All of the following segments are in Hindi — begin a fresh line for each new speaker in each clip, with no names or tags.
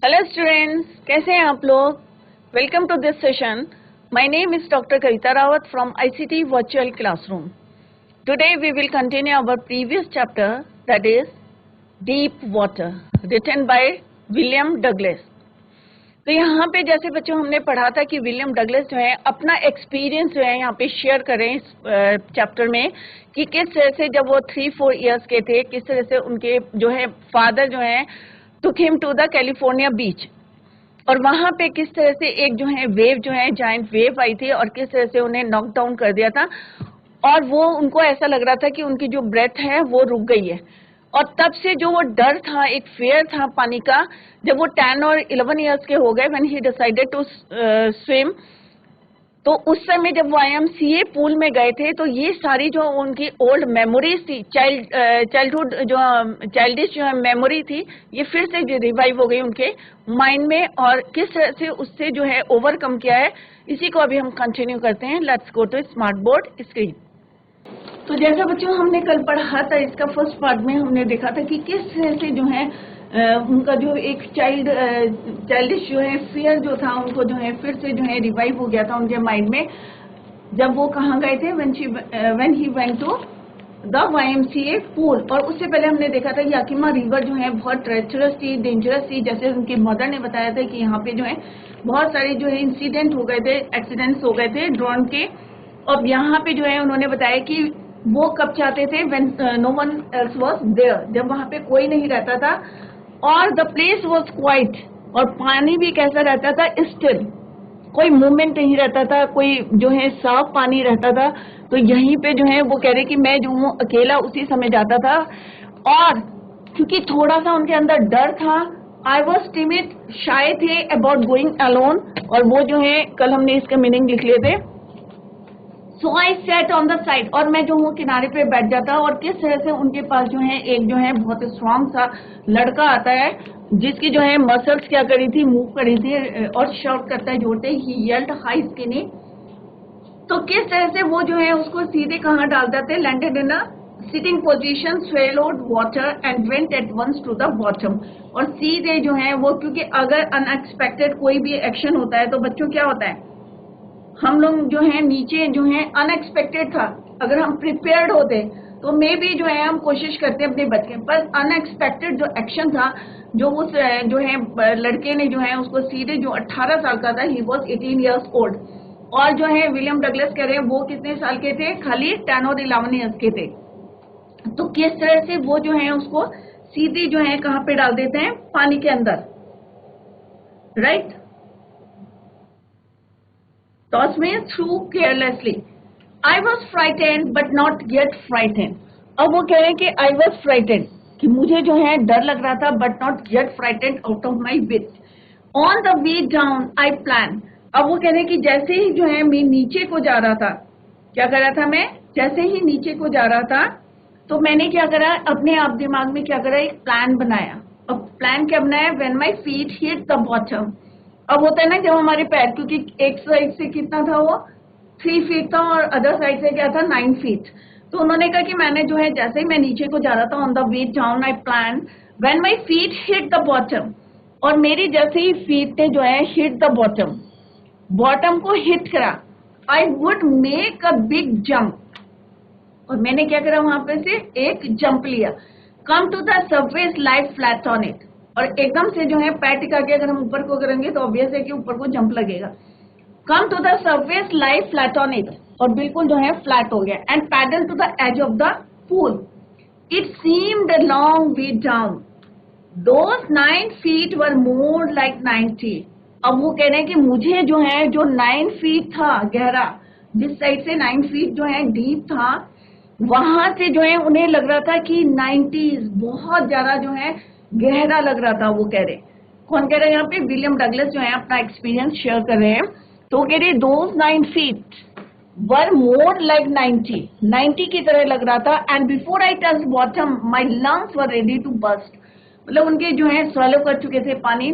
हेलो स्टूडेंट्स, कैसे हैं आप लोग। Welcome to this session. My name is doctor Kavita Rawat from ICT virtual classroom. Today we will continue our previous chapter, that is deep water, written by William Douglas. तो यहाँ पे जैसे बच्चों हमने पढ़ा था कि विलियम डगलस जो है अपना एक्सपीरियंस जो है यहाँ पे शेयर करें इस चैप्टर में कि किस तरह से जब वो 3-4 इयर्स के थे, किस तरह से उनके जो है फादर जो है took him to the California beach, और वहां पे किस तरह से एक जो है वेव जो है जायंट वेव आई थी और किस तरह से उन्हें नॉक डाउन कर दिया था, और वो उनको ऐसा लग रहा था कि उनकी जो ब्रेथ है वो रुक गई है। और तब से जो वो डर था, एक फेयर था पानी का, जब वो 10 और 11 इयर्स के हो गए, when he decided to swim, तो उस समय जब वो IMCA पूल में गए थे, तो ये सारी जो उनकी ओल्ड मेमोरीज थी, चाइल्डहुड जो चाइल्डिश जो मेमोरी थी, ये फिर से रिवाइव हो गई उनके माइंड में, और किस तरह से उससे जो है ओवरकम किया है, इसी को अभी हम कंटिन्यू करते हैं। Let's go to smart board screen. तो जैसा बच्चों हमने कल पढ़ा था, इसका फर्स्ट पार्ट में हमने देखा था कि किस तरह से जो है उनका जो एक चाइल्डिश जो है फियर जो था, उनको जो है फिर से जो है रिवाइव हो गया था उनके माइंड में, जब वो कहाँ गए थे, when he went to the YMCA pool. और उससे पहले हमने देखा था याकिमा रिवर जो है बहुत ट्रेचरस थी, डेंजरस थी, जैसे उनकी मदर ने बताया था कि यहाँ पे जो है बहुत सारे जो है इंसिडेंट हो गए थे, एक्सीडेंट्स हो गए थे ड्रोन के। और यहाँ पे जो है उन्होंने बताया कि वो कब चाहते थे, when no one else was there, जब वहां पे कोई नहीं रहता था, और द प्लेस वाज क्वाइट, और पानी भी कैसा रहता था, स्टिल, कोई मूवमेंट नहीं रहता था, कोई जो है साफ पानी रहता था। तो यहीं पे जो है वो कह रहे कि मैं जो हूँ अकेला उसी समय जाता था, और क्योंकि थोड़ा सा उनके अंदर डर था, आई वॉज टिमिड, शाय थे अबाउट गोइंग अलोन, और वो जो है कल हमने इसका मीनिंग लिख लिए थे। सो आई सेट ऑन द साइड, और मैं जो हूँ किनारे पे बैठ जाता। और किस तरह से उनके पास जो है एक जो है बहुत स्ट्रांग सा लड़का आता है, जिसकी जो है मसल्स क्या करी थी, मूव करी थी, और शॉट करता है जोरते ही येल्ड हाई स्किनी। तो किस तरह से वो जो है उसको सीधे कहाँ डाल देते, landed in a sitting position, swallowed water and went at once to the bottom. और सीधे जो है वो, क्योंकि अगर अनएक्सपेक्टेड कोई भी एक्शन होता है तो बच्चों क्या होता है, हम लोग जो है नीचे जो है अनएक्सपेक्टेड था, अगर हम प्रिपेयर्ड होते तो मे बी जो है हम कोशिश करते अपने बच्चे, पर अनएक्सपेक्टेड जो एक्शन था, जो उस जो है लड़के ने जो है उसको सीधे, जो 18 साल का था, ही वॉज 18 ईयर्स ओल्ड, और जो है विलियम डगलस कह रहे हैं वो कितने साल के थे, खाली 10 और 11 ईयर्स के थे। तो किस तरह से वो जो है उसको सीधे जो है कहाँ पे डाल देते हैं, पानी के अंदर, right. Toss me through carelessly. I was frightened but not yet frightened. अब वो कह रहे हैं कि I was frightened, कि मुझे जो है डर लग रहा था, but not yet frightened out of my wits. On the way down I planned. अब वो कह रहे हैं कि जैसे ही जो है मैं नीचे को जा रहा था, क्या कर रहा था मैं, जैसे ही नीचे को जा रहा था, तो मैंने क्या करा, अपने आप दिमाग में क्या करा, एक प्लान बनाया। अब प्लान क्या बनाया, when my feet hit the bottom. अब होता है ना जब हमारे पैर, क्योंकि एक साइड से कितना था वो 3 फीट था, और अदर साइड से क्या था 9 फीट। तो उन्होंने कहा कि मैंने जो है जैसे ही मैं नीचे को जा रहा था, on the way down I plan, when my feet hit the bottom, और मेरी जैसे ही फीट ने जो है हिट द बॉटम, बॉटम को हिट करा, I would make a big jump, और मैंने क्या करा, वहां पे से एक जंप लिया, come to the surface like flat on it, और एकदम से जो है पैर टिका के अगर हम ऊपर को करेंगे तो ऑब्वियस है कि ऊपर को जंप लगेगा। Come to the surface like flat on it, और बिल्कुल जो है फ्लैट हो गया, and paddle to the edge of the pool, it seemed a long way down, those 9 feet were more like 90। अब वो कह रहे हैं कि मुझे जो है जो 9 फीट था गहरा, जिस साइड से 9 फीट जो है डीप था, वहां से जो है उन्हें लग रहा था कि 90s बहुत ज्यादा जो है गहरा लग रहा था। वो कह रहे, कौन कह रहे हैं यहाँ पे, विलियम डगलस जो है अपना एक्सपीरियंस शेयर कर रहे हैं। तो वो कह रहे those 9 feet were more like 90 की तरह लग रहा था, and before I touch bottom my lungs were ready to burst, मतलब उनके जो है स्वॉलो कर चुके थे पानी।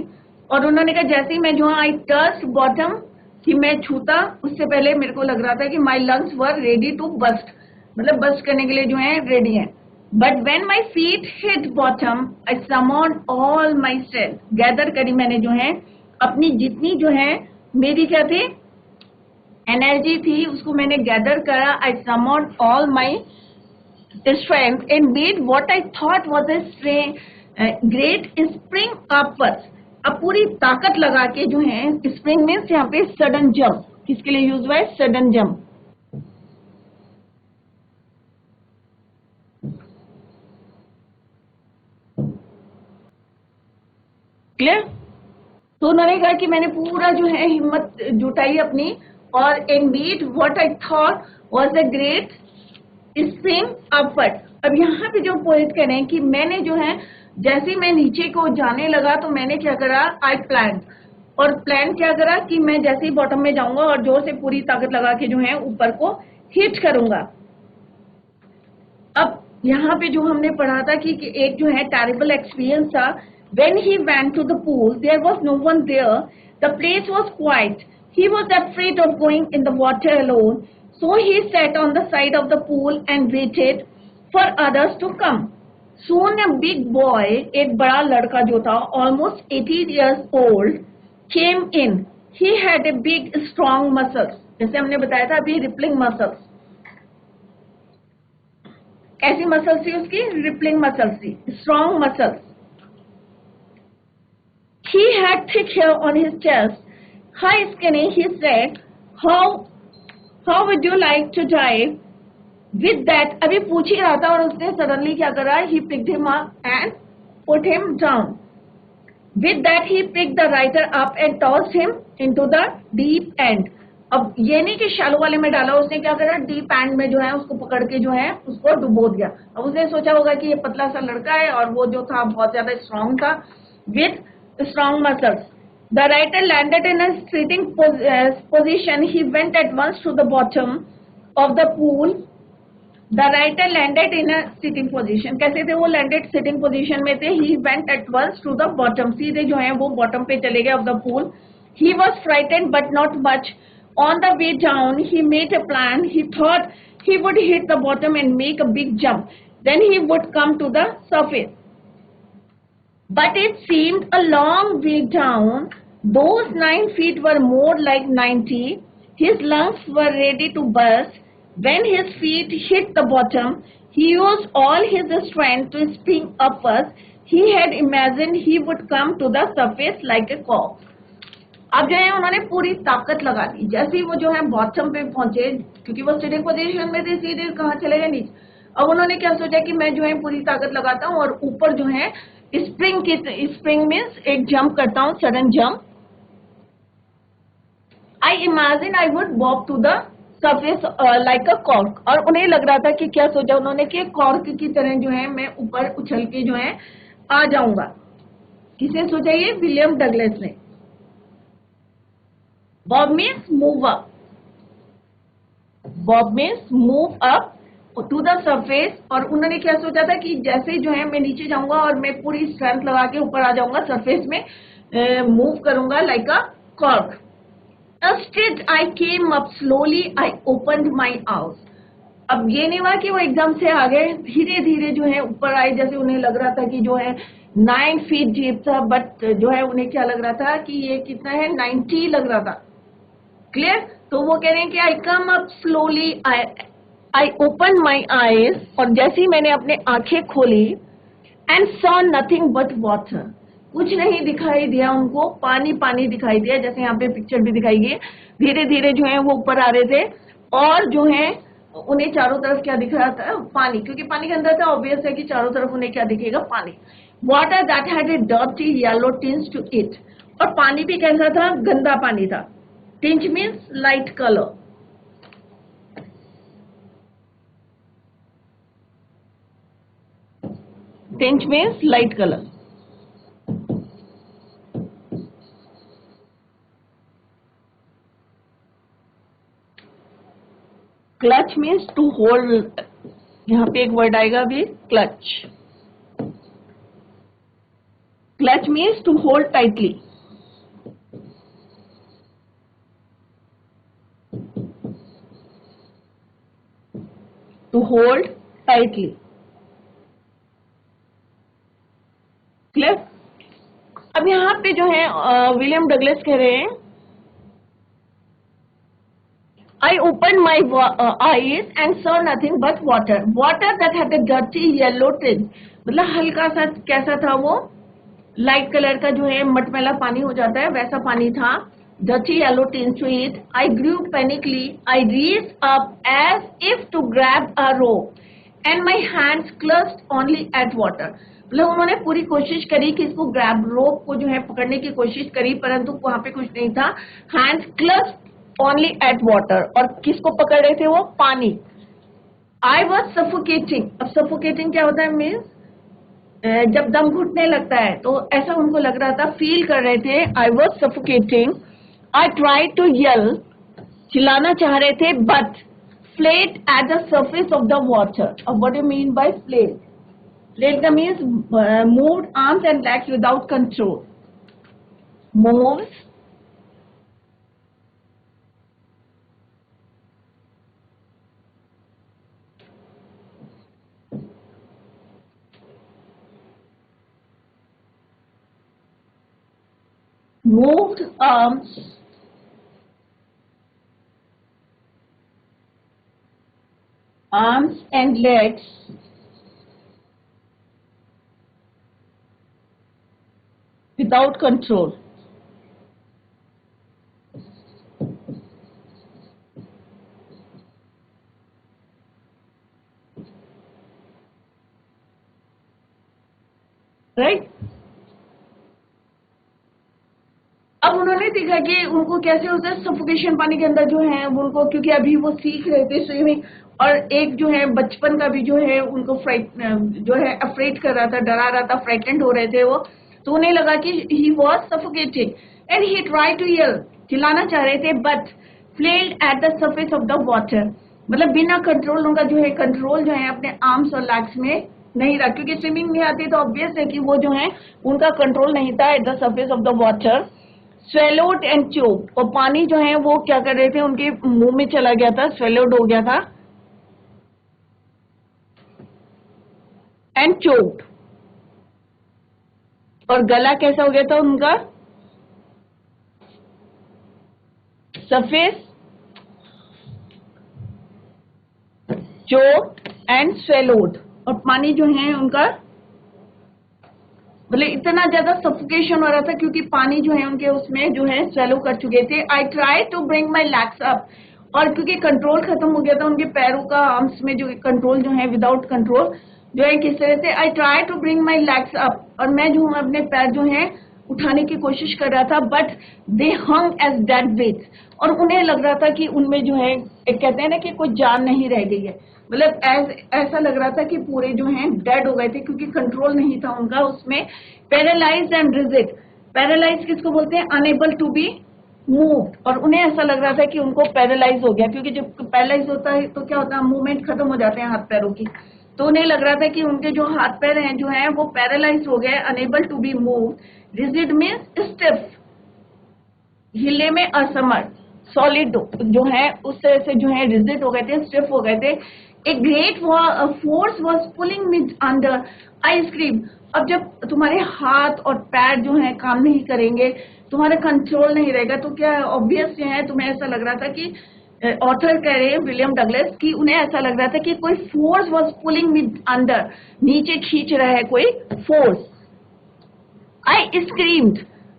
और उन्होंने कहा जैसे ही मैं जो आई टच बॉटम, कि मैं छूता, उससे पहले मेरे को लग रहा था कि my lungs were ready to burst, मतलब बस्ट करने के लिए जो है रेडी है। But when my feet hit bottom, I summoned all my strength. Gather करी मैंने जो है अपनी जितनी जो है मेरी क्या थी एनर्जी थी उसको मैंने गैदर करा. I summoned all my strength and made what I thought was a great spring upwards. अब पूरी ताकत लगा के जो है स्प्रिंग मीन्स यहाँ पे सडन जंप किसके लिए यूज हुआ है सडन जंप. क्लियर. तो उन्होंने कहा कि मैंने पूरा जो है हिम्मत जुटाई अपनी और and made what I thought was a great spring upward. अब यहाँ पे जो पोएट कह रहे हैं कि मैंने जो है जैसे मैं नीचे को जाने लगा तो मैंने क्या करा आई प्लान. और प्लान क्या करा कि मैं जैसे ही बॉटम में जाऊंगा और जोर से पूरी ताकत लगा के जो है ऊपर को हिट करूंगा. अब यहाँ पे जो हमने पढ़ा था कि एक जो है टेरिबल एक्सपीरियंस था. When he went to the pool, there was no one there. The place was quiet. He was afraid of going in the water alone. So he sat on the side of the pool and waited for others to come. Soon a big boy, एक बड़ा लड़का जो था, almost 80 years old, came in. He had a big, strong muscles. जैसे हमने बताया था अभी rippling muscles. कैसी मसल्स थी उसकी रिपलिंग मसल्स थी strong muscles. He had thick hair on his chest, high skinny. He said, how would you like to die? With that, अभी पूछ ही रहा था और उसने suddenly क्या करा? He picked him up and put him down. With that, he picked the writer up and tossed him into the deep end. अब ये नहीं कि शैलो वाले में डाला, उसने क्या करा डीप एंड में जो है उसको पकड़ के जो है उसको डुबो दिया. अब उसने सोचा होगा कि ये पतला सा लड़का है और वो जो था बहुत ज्यादा स्ट्रांग था with strong muscles. The writer landed in a sitting position. He went at once to the bottom of the pool. The writer landed in a sitting position. कैसे थे वो landed sitting position में थे. He went at once to the bottom. सीधे जो है वो bottom पे चले गए of the pool. He was frightened but not much. On the way down, he made a plan. He thought he would hit the bottom and make a big jump. Then he would come to the surface. But it seemed a long way down. Those 9 feet were more like 90. His lungs were ready to burst. When his feet hit the bottom, he used all his strength to spring upwards. He had imagined he would come to the surface like a cork. अब जो है उन्होंने पूरी ताकत लगा दी. जैसे ही वो जो है बॉटम पे पहुंचे क्योंकि वो सिटिंग पोजीशन में थे सीधे कहाँ चले गए नीचे. अब उन्होंने क्या सोचा कि मैं जो है पूरी ताकत लगाता हूँ और ऊपर जो है स्प्रिंग मीन्स एक जंप करता हूँ sudden jump. I imagine I would walk to the surface like a cork. और उन्हें लग रहा था कि क्या सोचा उन्होंने कि कॉर्क की तरह जो है मैं ऊपर उछल के जो है आ जाऊंगा. किसने सोचा ये विलियम डगलस ने. Bob means move up. Bob means move up to the surface. और उन्होंने क्या सोचा था कि जैसे जो है मैं नीचे जाऊंगा और मैं पूरी स्ट्रेंथ लगा के ऊपर आ जाऊंगा सरफेस में मूव करूंगा like a cork. Instead, I came up slowly. I opened my eyes. अब ये नहीं हुआ कि वो एकदम से आ गए. धीरे धीरे जो है ऊपर आए. जैसे उन्हें लग रहा था कि जो है 9 फीट डीप था बट जो है उन्हें क्या लग रहा था कि ये कितना है 90 लग रहा था. क्लियर. तो वो कह रहे हैं कि I come up slowly. I open my eyes. और जैसे ही मैंने अपने आंखें खोली and saw nothing but water. कुछ नहीं दिखाई दिया उनको. पानी पानी दिखाई दिया. जैसे यहाँ पे पिक्चर भी दिखाई गई. धीरे धीरे जो है वो ऊपर आ रहे थे और जो है उन्हें चारों तरफ क्या दिख रहा था पानी. क्योंकि पानी के अंदर था ऑब्वियस है कि चारों तरफ उन्हें क्या दिखेगा पानी. Water that had a dirty yellow tinge to it. और पानी भी कैसा था गंदा पानी था. Tinge means light colour. Tinge means light colour. Clutch means to hold. यहाँ पे एक वर्ड आएगा अभी clutch. Clutch means to hold tightly. To hold tightly. Clear? अब यहाँ पे जो है विलियम डगलस कह रहे हैं, I opened my eyes and saw nothing but water. Water that had a dirty yellow tint. मतलब हल्का सा कैसा था वो, लाइट कलर का जो है मटमैला पानी हो जाता है वैसा पानी था. Dirty yellow tint to it. I grew panically. I reached up as if to grab a rope, and my hands clutched only at water. मतलब उन्होंने पूरी कोशिश करी कि इसको ग्रैब रोप को जो है पकड़ने की कोशिश करी, परंतु वहां पे कुछ नहीं था. Hands clutched only at water. और किसको पकड़ रहे थे वो? पानी. I was suffocating. अब सफोकेटिंग क्या होता है? मीन्स जब दम घुटने लगता है, तो ऐसा उनको लग रहा था, फील कर रहे थे. I was suffocating. I try to yell. चिल्लाना चाह रहे थे, but flailed at the surface of the water. अब what you mean by flailed? Flailed का means moved arms and legs without control. Moves moved arms and legs without control. Right? अब उन्होंने देखा कि उनको कैसे होता है सफोकेशन पानी के अंदर जो है उनको, क्योंकि अभी वो सीख रहे थे स्विमिंग, और एक जो है बचपन का भी जो है उनको जो है अफ्रेड कर रहा था, डरा रहा था, फ्राइटेंड हो रहे थे वो. तो उन्हें लगा कि he was suffocated and he try to yell. चिल्लाना चाह रहे थे, but flailed at the surface of the water. मतलब बिना कंट्रोल, उनका जो है कंट्रोल जो है अपने आर्म्स और लेग्स में नहीं रहा, क्योंकि स्विमिंग नहीं आती तो ऑब्वियस है कि वो जो है उनका कंट्रोल नहीं था eight the surface of the water. Swallowed and choked. और पानी जो है वो क्या कर रहे थे, उनके मुंह में चला गया था, स्वेलोड हो गया था. And choked. और गला कैसा हो गया था उनका? Surface, choked and swallowed. और पानी जो है उनका मतलब इतना ज्यादा सफोकेशन हो रहा था क्योंकि पानी जो है उनके उसमें जो है स्वेलो कर चुके थे. I try to bring my legs up. और क्योंकि कंट्रोल खत्म हो गया था उनके पैरों का, आर्म्स में जो कंट्रोल जो है विदाउट कंट्रोल जो है किस तरह से. I try to bring my legs up. और मैं जो हूँ अपने पैर जो है उठाने की कोशिश कर रहा था, but they hung as dead weights. और उन्हें लग रहा था कि उनमें जो है एक कहते हैं ना कि कोई जान नहीं रह गई है. मतलब ऐसा लग रहा था कि पूरे जो हैं डेड हो गए थे क्योंकि कंट्रोल नहीं था उनका उसमें. Paralysed and rigid. पैरालाइज किसको बोलते हैं? Unable to be moved. और उन्हें ऐसा लग रहा था कि उनको पैरालाइज हो गया, क्योंकि जब पैरालाइज होता है तो क्या होता है, मूवमेंट खत्म हो जाते हैं हाथ पैरों की. तो उन्हें लग रहा था कि उनके जो हाथ पैर हैं जो हैं वो पैरालाइज हो गए. Unable to be moved. Rigid means stiff, हिले में असमर्थ. सॉलिड जो है उस तरह से जो है रिजिड हो गए थे, स्टिफ हो गए थे. A great force was pulling me under. I scream. अब जब तुम्हारे हाथ और पैर जो है काम नहीं करेंगे, तुम्हारा कंट्रोल नहीं रहेगा, तो क्या ऑब्वियस जो है तुम्हें ऐसा लग रहा था कि ऑथर कह रहे हैं विलियम डगलस कि उन्हें ऐसा लग रहा था कि कोई force was pulling me under. नीचे खींच रहा है कोई फोर्स. आई स्क्रीम्ड.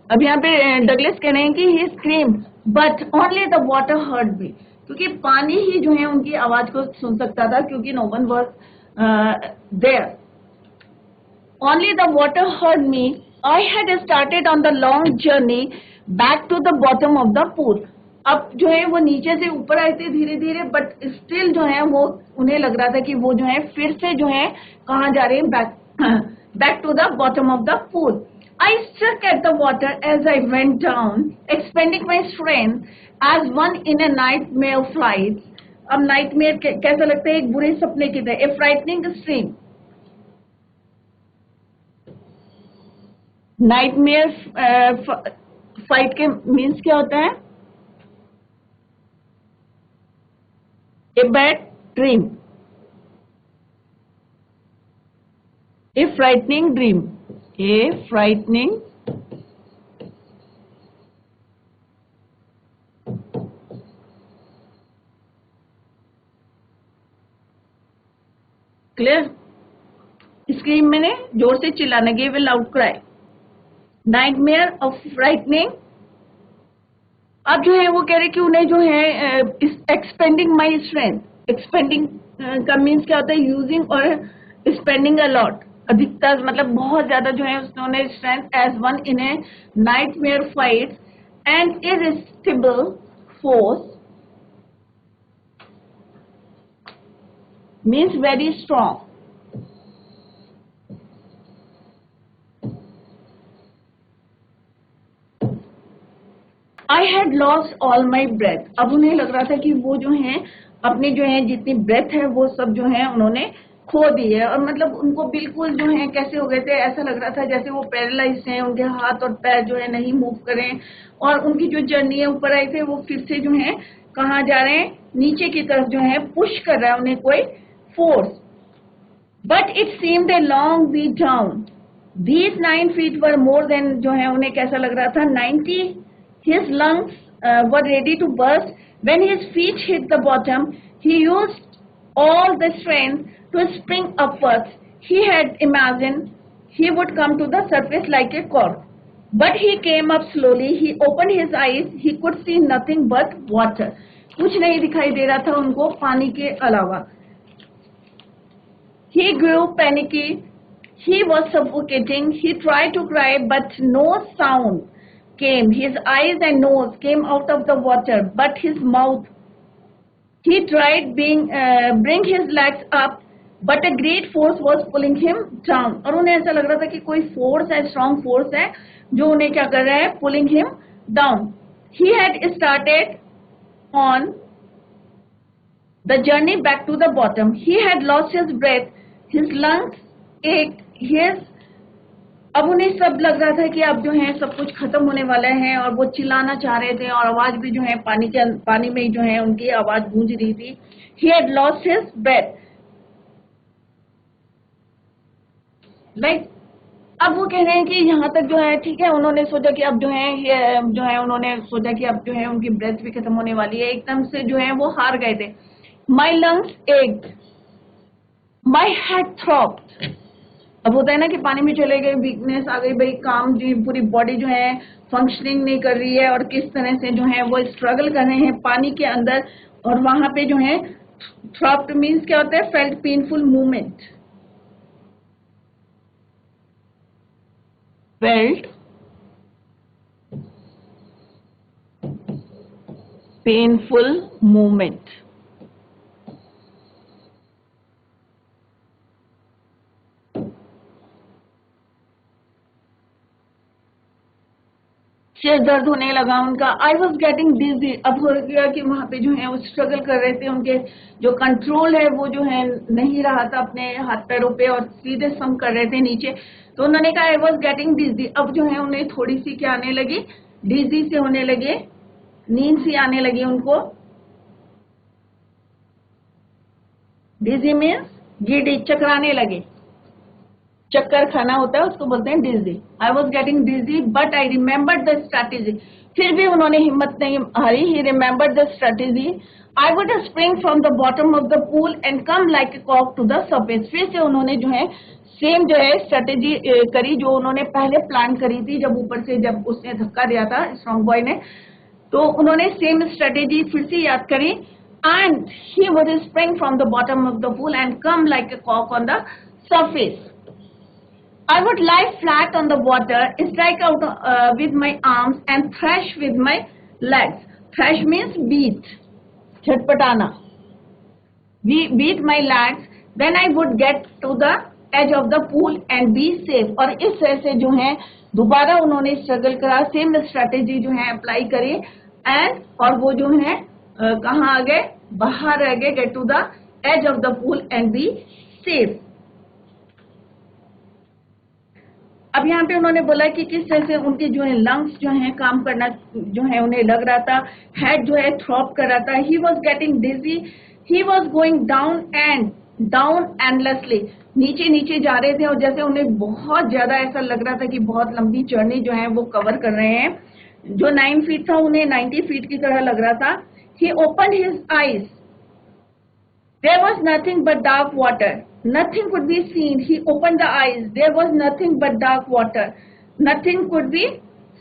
अब यहाँ पे डगलस कह रहे हैं कि he screamed but only the water heard me. क्योंकि पानी ही जो है उनकी आवाज को सुन सकता था, क्योंकि no one was there. Only the water heard me. I had started on the long journey back to the bottom of the pool. अब जो है वो नीचे से ऊपर आए थे धीरे धीरे, बट स्टिल जो है वो उन्हें लग रहा था कि वो जो है फिर से जो है कहाँ जा रहे हैं, back to the bottom of the pool. I struck at the water as I went down, expending my strength as one in a nightmare flight. अब nightmare कैसा लगता है? एक बुरे सपने की तरह. A frightening stream. Nightmare fight के means क्या होता है? A bad dream. A frightening dream. A frightening clear. Scream मैंने जोर से चिल्लाना, give a loud cry. Nightmare of frightening. अब जो है वो कह रहे कि उन्हें जो है एक्सपेंडिंग माई स्ट्रेंथ, एक्सपेंडिंग का मीन्स क्या होता है, यूजिंग और स्पेंडिंग अ लॉट, अधिकतर मतलब बहुत ज्यादा जो है उन्होंने strength as one in a nightmare fight and irresistible force means very strong. I had lost all my breath. अब उन्हें लग रहा था कि वो जो है अपनी जो है जितनी ब्रेथ है वो सब जो है उन्होंने खो दी है, और मतलब उनको बिल्कुल जो है कैसे हो गए थे, ऐसा लग रहा था जैसे वो पैरालाइज हैं, उनके हाथ और पैर जो है नहीं मूव करें, और उनकी जो जर्नी है ऊपर आई थे वो फिर से जो है कहाँ जा रहे हैं, नीचे की तरफ जो है पुश कर रहा है उन्हें कोई force. But it seemed a long way down. These 9 feet were more than जो है उन्हें कैसा लग रहा था 90। His lungs were ready to burst. When his feet hit the bottom, he used all the strength to spring upwards. He had imagined he would come to the surface like a cork. But he came up slowly. He opened his eyes. He could see nothing but water. कुछ नहीं दिखाई दे रहा था उनको पानी के अलावा। He grew panicky. He was suffocating. He tried to cry, but no sound came. His eyes and nose came out of the water, but his mouth. He tried bring his legs up, but a great force was pulling him down. और उन्हें ऐसा लग रहा था कि कोई force है, strong force है, जो उन्हें क्या कर रहा है, pulling him down. He had started on the journey back to the bottom. He had lost his breath. His lungs ached. अब उन्हें सब लग रहा था कि अब जो है सब कुछ खत्म होने वाला है, और वो चिल्लाना चाह रहे थे, और आवाज भी जो है पानी में ही जो है उनकी आवाज गूंज रही थी। He had lost his breath. अब वो कह रहे हैं कि यहाँ तक जो है ठीक है, उन्होंने सोचा कि अब जो है उन्होंने सोचा कि अब जो है उनकी ब्रेथ भी खत्म होने वाली है, एकदम से जो है वो हार गए थे। My lungs ached. My head throbbed. अब होता है ना कि पानी में चले गए, वीकनेस आ गई, भाई काम जी पूरी बॉडी जो है फंक्शनिंग नहीं कर रही है, और किस तरह से जो है वो स्ट्रगल कर रहे हैं पानी के अंदर, और वहां पे जो है थ्रॉप्ड मींस क्या होता है, felt painful movement, felt painful movement. सिर दर्द होने लगा उनका। आई वॉज गेटिंग डिजी। अब हो गया कि वहां पे जो है वो स्ट्रगल कर रहे थे, उनके जो कंट्रोल है वो जो है नहीं रहा था अपने हाथ पैरों पे, और सीधे सम कर रहे थे नीचे। तो उन्होंने कहा आई वॉज गेटिंग डिजी। अब जो है उन्हें थोड़ी सी क्या आने लगी, डिजी से होने लगे, नींद सी आने लगी उनको। डिजी मीन्स गिडी, चकराने लगे, चक्कर खाना होता है उसको बोलते हैं dizzy. I was getting dizzy but I remembered the strategy. फिर भी उन्होंने हिम्मत नहीं हारी। He remembered the strategy. I would spring from the bottom of the pool and come like a कॉक टू द सरफेस। फिर से उन्होंने जो है सेम जो है स्ट्रैटेजी करी जो उन्होंने पहले प्लान करी थी, जब ऊपर से जब उसने धक्का दिया था स्ट्रॉन्ग बॉय ने, तो उन्होंने सेम स्ट्रैटेजी फिर से याद करी। And he would spring from the bottom of the pool and come like a कॉक on the surface. I would lie flat on the water, strike out with my arms and thrash with my legs. Thrash means beat, झटपटाना. Beat my legs. Then I would get to the edge of the pool and be safe. और इस तरह से जो है दोबारा उन्होंने स्ट्रगल करा, सेम स्ट्रैटेजी जो है अप्लाई करी, एंड और वो जो है कहाँ आ गए, बाहर आ गए, get to the edge of the pool and be safe. अब यहाँ पे उन्होंने बोला कि किस तरह से उनके जो है लंग्स जो है काम करना जो है उन्हें लग रहा था, हेड जो है थ्रॉप कर रहा था। He was getting dizzy, he was going down endlessly. नीचे नीचे जा रहे थे और जैसे उन्हें बहुत ज्यादा ऐसा लग रहा था कि बहुत लंबी जर्नी जो है वो कवर कर रहे हैं। जो 9 फीट था उन्हें 90 फीट की तरह लग रहा था। He opened his eyes. There was nothing but dark water. Nothing could be seen. He opened the eyes. There was nothing but dark water. Nothing could be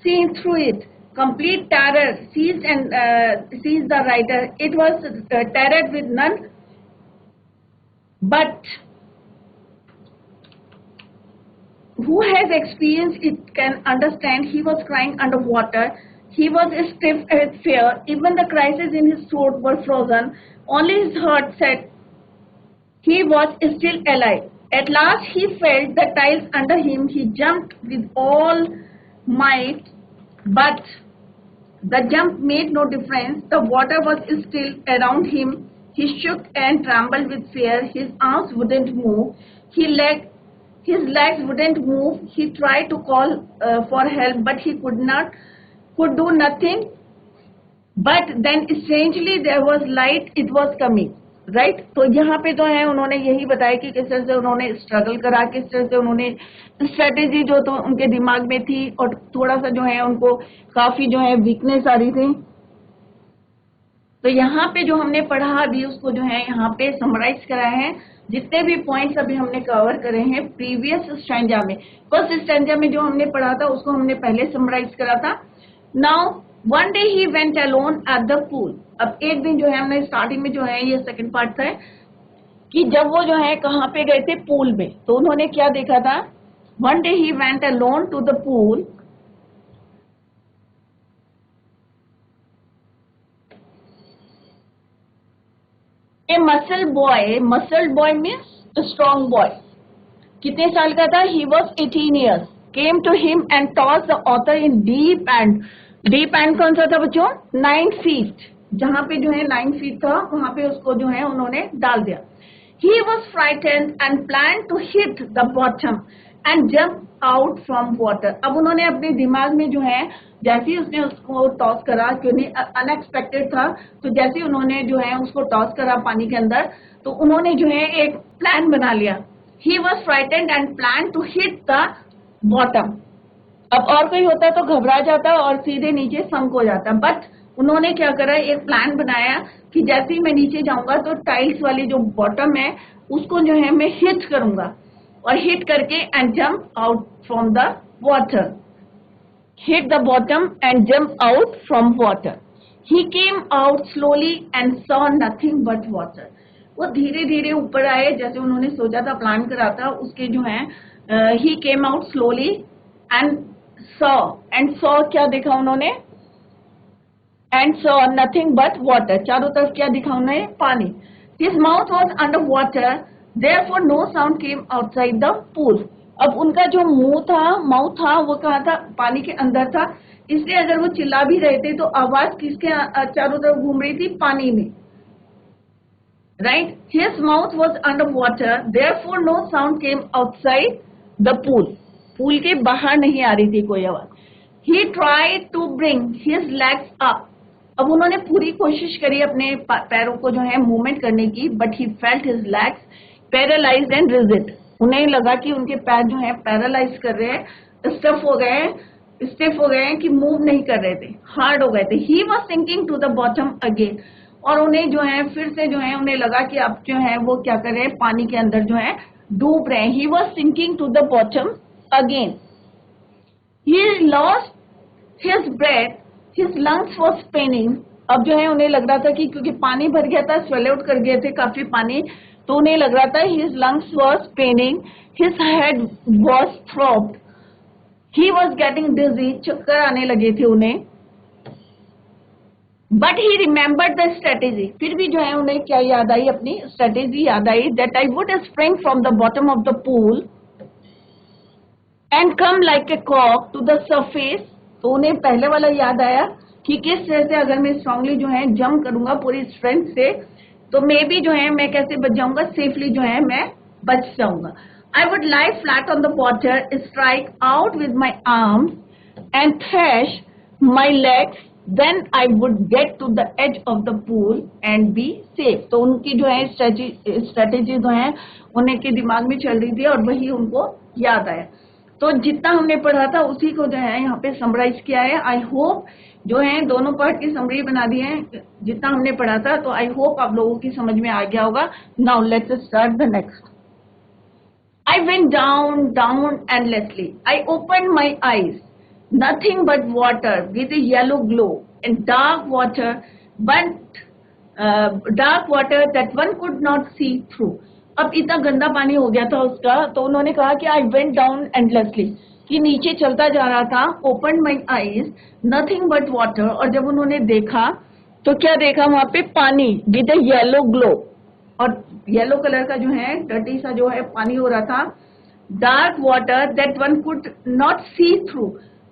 seen through it. Complete terror seized the writer. It was terror with none but who has experienced it can understand. He was crying underwater. He was stiff with fear. Even the crises in his throat were frozen. Only his heart said he was still alive. At last he felt the tiles under him. He jumped with all might, but the jump made no difference. The water was still around him. He shook and trembled with fear. His arms wouldn't move. His legs wouldn't move. He tried to call for help, but he could do nothing. But then strangely there was light. It was coming. Right तो यहाँ पे जो है उन्होंने यही बताया कि किस तरह से उन्होंने स्ट्रगल करा, किस तरह से उन्होंने स्ट्रेटेजी जो तो उनके दिमाग में थी और थोड़ा सा जो है उनको काफी जो है वीकनेस आ रही थी। तो यहाँ पे जो हमने पढ़ा अभी उसको जो है यहाँ पे समराइज करा है। जितने भी पॉइंट्स अभी हमने कवर करे हैं प्रीवियस स्टैंजा में, फर्स्ट स्टैंजा में जो हमने पढ़ा था उसको हमने पहले समराइज करा था। Now one day he went alone at the pool. अब एक दिन जो है हमने स्टार्टिंग में जो है ये सेकंड पार्ट था कि जब वो जो है कहाँ पे गए थे, पूल में। तो उन्होंने क्या देखा था, one day he went alone to the pool a muscle boy means strong boy. कितने साल का था, he was 18 years, came to him and toss the author in deep end कौन सा था बच्चों, 9 feet। जहां पे जो है 9 feet था वहां पे उसको जो है उन्होंने डाल दिया। He was frightened and planned to hit the bottom and jump out from water। अब उन्होंने अपने दिमाग में जो है जैसे ही उसने उसको टॉस करा, क्योंकि अनएक्सपेक्टेड था, तो जैसे उन्होंने जो है उसको टॉस करा पानी के अंदर, तो उन्होंने जो है एक प्लान बना लिया। He was frightened and planned to hit the bottom। अब और कोई होता तो घबरा जाता और सीधे नीचे संक हो जाता, बट उन्होंने क्या करा, एक प्लान बनाया कि जैसे ही मैं नीचे जाऊंगा तो टाइल्स वाली जो बॉटम है उसको जो है मैं हिट करूंगा और हिट करके and jump out from the water. Hit the bottom and jump out from water. He came out slowly and saw nothing but water. वो धीरे धीरे ऊपर आए, जैसे उन्होंने सोचा था, प्लान करा था उसके जो है। He came out slowly and saw क्या देखा उन्होंने, and saw nothing but water। चारों तरफ क्या दिखा उन्हें, पानी। His mouth was under water, therefore no sound came outside the pool। अब उनका जो मुंह था, माउथ था, वो कहाँ था, पानी के अंदर था, इसलिए अगर वो चिल्ला भी रहे थे तो आवाज किसके चारों तरफ घूम रही थी, पानी में। Right? His mouth was under water, therefore no sound came outside the pool। Pool के बाहर नहीं आ रही थी कोई आवाज। He tried to bring his legs up। अब उन्होंने पूरी कोशिश करी अपने पैरों को जो है मूवमेंट करने की, but he felt his legs paralysed and rigid. उन्हें लगा कि उनके पैर जो है पैरालाइज कर रहे हैं, स्टिफ हो गए हैं कि मूव नहीं कर रहे थे, हार्ड हो गए थे। He was sinking to the bottom again. और उन्हें जो है फिर से जो है उन्हें लगा कि अब जो है वो क्या कर रहे हैं, पानी के अंदर जो है डूब रहे हैं। He was sinking to the bottom again. He lost his breath, his lungs was paining. अब जो है उन्हें लग रहा था कि क्योंकि पानी भर गया था, स्वेल आउट कर गए थे काफी पानी, तो उन्हें लग रहा था his lungs was paining, his head was throbbed, he was getting dizzy, चक्कर आने लगे थे उन्हें। But he remembered the strategy. फिर भी जो है उन्हें क्या याद आई, अपनी स्ट्रेटेजी याद आई, that I would spring from the bottom of the pool and come like a कॉक टू द सरफेस। तो उन्हें पहले वाला याद आया कि किस तरह से अगर मैं स्ट्रांगली जो है जंप करूंगा पूरी स्ट्रेंथ से, तो मे बी जो है मैं कैसे बच जाऊंगा, सेफली जो है मैं बच जाऊंगा। I would lie flat on the water, strike out with my arms and trash my legs then I would get to the edge of the pool and be safe. तो उनकी जो है स्ट्रेटेजी जो है उन्हें के दिमाग में चल रही थी और वही उनको याद आया. तो जितना हमने पढ़ा था उसी को जो है यहाँ पे समराइज किया है. आई होप जो है दोनों पार्ट की समरी बना दी है जितना हमने पढ़ा था. तो आई होप आप लोगों की समझ में आ गया होगा. Now let's start the next. I went down endlessly. I opened my eyes. Nothing but water with a yellow glow and dark water that one could not see through. अब इतना गंदा पानी हो गया था उसका. तो उन्होंने कहा कि I went down endlessly, कि नीचे चलता जा रहा था. Opened my eyes, nothing but water. और जब उन्होंने देखा तो क्या देखा वहां पे? पानी with a yellow glow. और येलो कलर का जो है डर्टी सा जो है पानी हो रहा था. Dark water that one could not see through,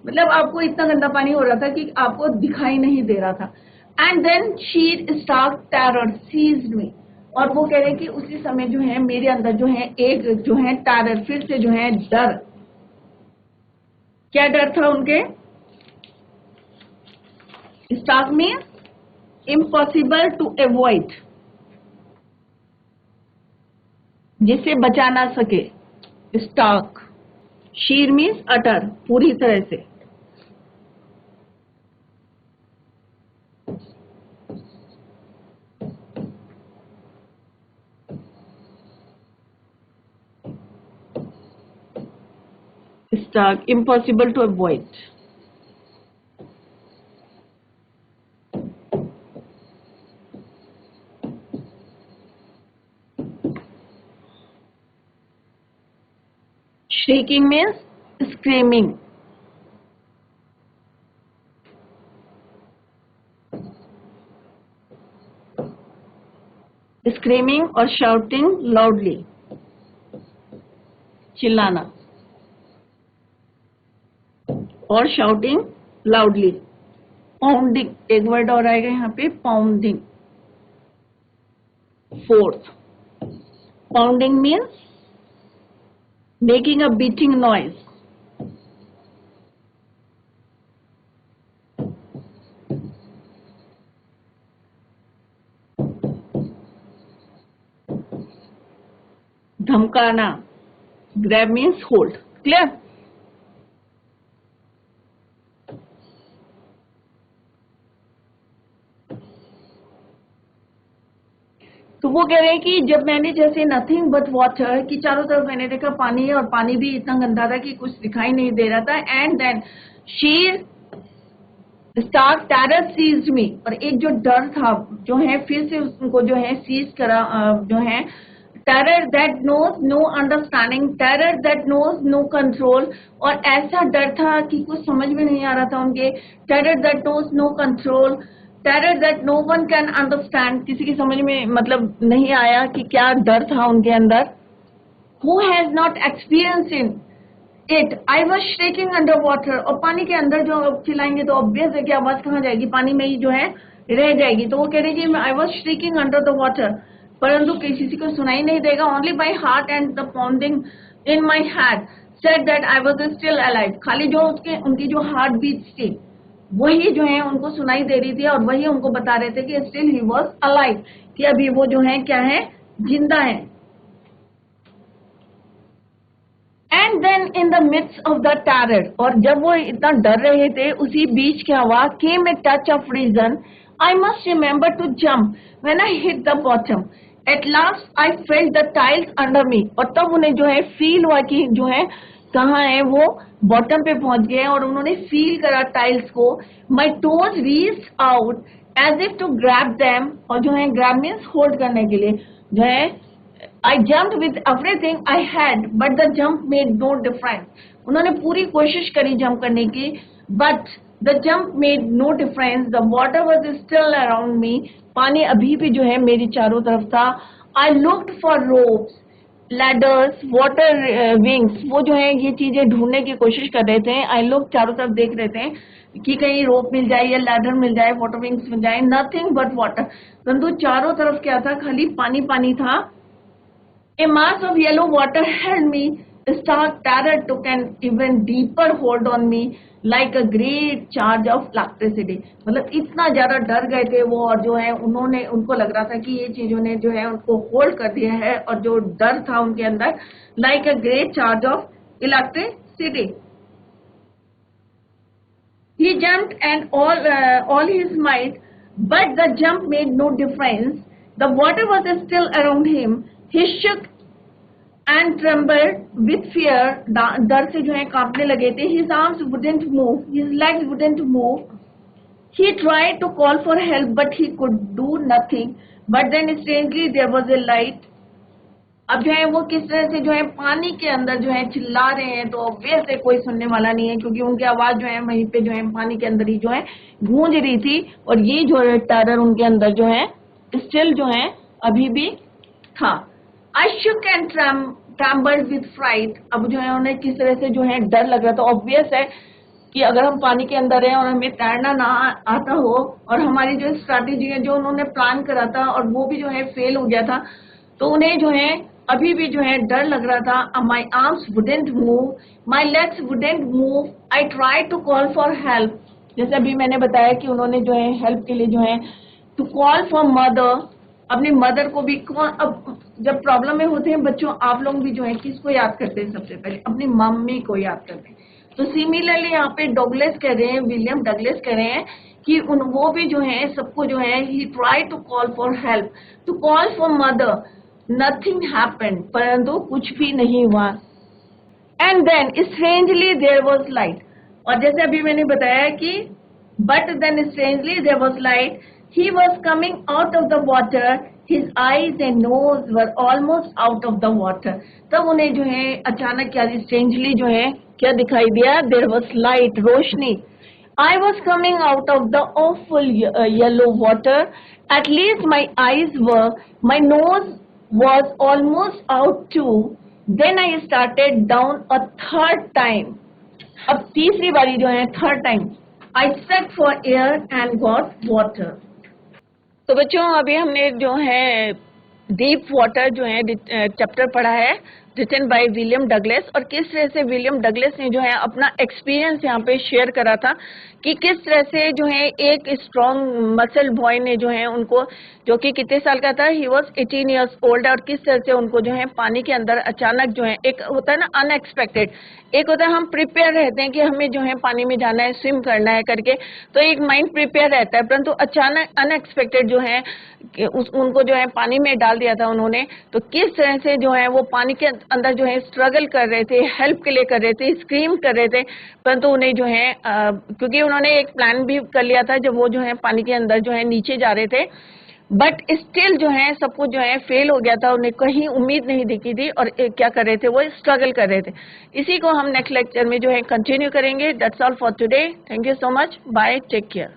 मतलब आपको इतना गंदा पानी हो रहा था कि आपको दिखाई नहीं दे रहा था. And then she start terror seized me. और वो कह रहे कि उसी समय जो है मेरे अंदर जो है एक जो है टेरर, फिर से जो है डर. क्या डर था उनके? Stark means impossible to avoid, जिसे बचा ना सके. स्टार्क. शीर मीन्स अटर, पूरी तरह से. Stark, impossible to avoid. Shrieking means screaming. Screaming or shouting loudly. चिल्लाना और shouting loudly. Pounding, एक वर्ड और आएगा यहाँ पे, pounding. Fourth, pounding means making a beating noise. धमकाना. Grab means hold. Clear? तो वो कह रहे हैं कि जब मैंने जैसे नथिंग बट वाटर, कि चारों तरफ मैंने देखा पानी है और पानी भी इतना गंदा था कि कुछ दिखाई नहीं दे रहा था. And then she start terror seized me. और एक जो डर था जो है फिर से उनको जो है सीज करा, जो है terror that knows no understanding, terror that knows no control. और ऐसा डर था कि कुछ समझ में नहीं आ रहा था उनके. Terror that knows no control, terror that no one can understand, किसी की समझ में मतलब नहीं आया कि क्या डर था उनके अंदर. Who has not experience in it. I was shaking under water. और पानी के अंदर जो चिल्लाएंगे तो ऑब्वियस है कि आवाज कहाँ जाएगी, पानी में ही जो है रह जाएगी. तो वो कह रही कि I was shaking under the water, परंतु किसी को सुनाई नहीं देगा. Only my heart and the pounding in my head said that I was still alive. खाली जो उनकी जो हार्ट बीट्स थी वही जो है उनको सुनाई दे रही थी और वही उनको बता रहे थे कि स्टिल ही वॉज अलाइव, कि अभी वो जो है क्या है, जिंदा है. And then in the midst of the terror, और जब वो इतना डर रहे थे उसी बीच क्या हुआ, came a touch of reason. I must remember to jump when I hit the bottom. At last I felt the tiles under me. और तब उन्हें जो है फील हुआ कि जो है कहाँ है, वो बॉटम पे पहुंच गए और उन्होंने फील करा टाइल्स को. My toes reached out as if to grab them. और जो है ग्रैब मीन्स होल्ड करने के लिए जो है. I jumped with everything I had but the jump made no difference. उन्होंने पूरी कोशिश करी जंप करने की, but the jump made no difference. The water was still around me. पानी अभी भी जो है मेरी चारों तरफ था. I looked for ropes, ladders, water wings. वो जो है ये चीजें ढूंढने की कोशिश कर रहे थे. आई लोग चारों तरफ देख रहे थे कि कहीं रोप मिल जाए या लैडर मिल जाए, वाटर विंग्स मिल जाए. Nothing but water. परंतु चारों तरफ क्या था, खाली पानी पानी था. A mass of yellow water held me stark terror took an even deeper hold on me like a great charge of electricity. मतलब इतना ज्यादा डर गए थे वो, और जो है उनको लग रहा था कि ये चीजों ने जो है उनको होल्ड कर दिया है, और जो डर था उनके अंदर like a great charge of electricity. He jumped and all his might, but the jump made no difference. The water was still around him. He shook and trembled with fear. डर से जो है कांपने लगे थे. His arms wouldn't move. His legs wouldn't move. He tried to call for help, but he could do nothing. But then strangely there was a light. अब जो है वो किस तरह से जो है पानी के अंदर जो है चिल्ला रहे हैं, तो ऑब्वियस है कोई सुनने वाला नहीं है, क्योंकि उनकी आवाज जो है वहीं पे जो है पानी के अंदर ही जो है गूंज रही थी, और ये जो है टेरर उनके अंदर जो है स्टिल जो है अभी भी था. I shook and trembled with fright. अब जो है उन्हें किस तरह से जो है डर लग रहा था. ऑब्वियस है कि अगर हम पानी के अंदर हैं और हमें तैरना ना आता हो, और हमारी जो स्ट्रैटेजी है जो उन्होंने प्लान करा था और वो भी जो है फेल हो गया था, तो उन्हें जो है अभी भी जो है डर लग रहा था. My arms wouldn't move, my legs wouldn't move. I try to call for help. जैसे अभी मैंने बताया कि उन्होंने जो है हेल्प के लिए जो है टू कॉल फॉर मदर, अपनी मदर को भी. अब जब प्रॉब्लम में होते हैं बच्चों, आप लोग भी जो है किसको याद करते हैं? सबसे पहले अपनी मम्मी को याद करते हैं. तो सिमिलरली यहाँ पे डगलस कह रहे हैं, विलियम डगलस कह रहे हैं कि वो भी जो है सबको जो है ही try to call for help, to call for mother. Nothing happened, परंतु कुछ भी नहीं हुआ. And then strangely there was light. और जैसे अभी मैंने बताया कि but then strangely there was light. He was coming out of the water. His eyes and nose were almost out of the water. तब उन्हें जो है अचानक क्या स्ट्रेंजली जो है क्या दिखाई दिया? देयर वाज लाइट, रोशनी. I was coming out of the awful yellow water. At least my eyes were, my nose was almost out too. Then I started down a third time. अब तीसरी बारी जो है third time. I sucked for air and got water. तो बच्चों अभी हमने जो है डीप वाटर जो है चैप्टर पढ़ा है, रिटन बाय विलियम डगलस, और किस तरह से विलियम डगलस ने जो है अपना एक्सपीरियंस यहाँ पे शेयर करा था कि किस तरह से जो है एक स्ट्रॉन्ग मसल बॉय ने जो है उनको, जो कि कितने साल का था, ही वाज 18 इयर्स ओल्ड, और किस तरह से उनको जो है पानी के अंदर अचानक जो है, एक होता है ना अनएक्सपेक्टेड, एक होता है हम प्रिपेयर रहते हैं कि हमें जो है पानी में जाना है, स्विम करना है करके, तो एक माइंड प्रिपेयर रहता है, परंतु अचानक अनएक्सपेक्टेड जो है उनको जो है पानी में डाल दिया था उन्होंने. तो किस तरह से जो है वो पानी के अंदर जो है स्ट्रगल कर रहे थे, हेल्प के लिए कर रहे थे, स्क्रीम कर रहे थे, परंतु उन्हें जो है क्योंकि उन्होंने एक प्लान भी कर लिया था जब वो जो है पानी के अंदर जो है नीचे जा रहे थे, बट स्टिल जो है सब कुछ जो है फेल हो गया था. उन्हें कहीं उम्मीद नहीं दिखी थी, और क्या कर रहे थे, वो स्ट्रगल कर रहे थे. इसी को हम नेक्स्ट लेक्चर में जो है कंटिन्यू करेंगे. That's all for today. Thank you so much. Bye. Take care.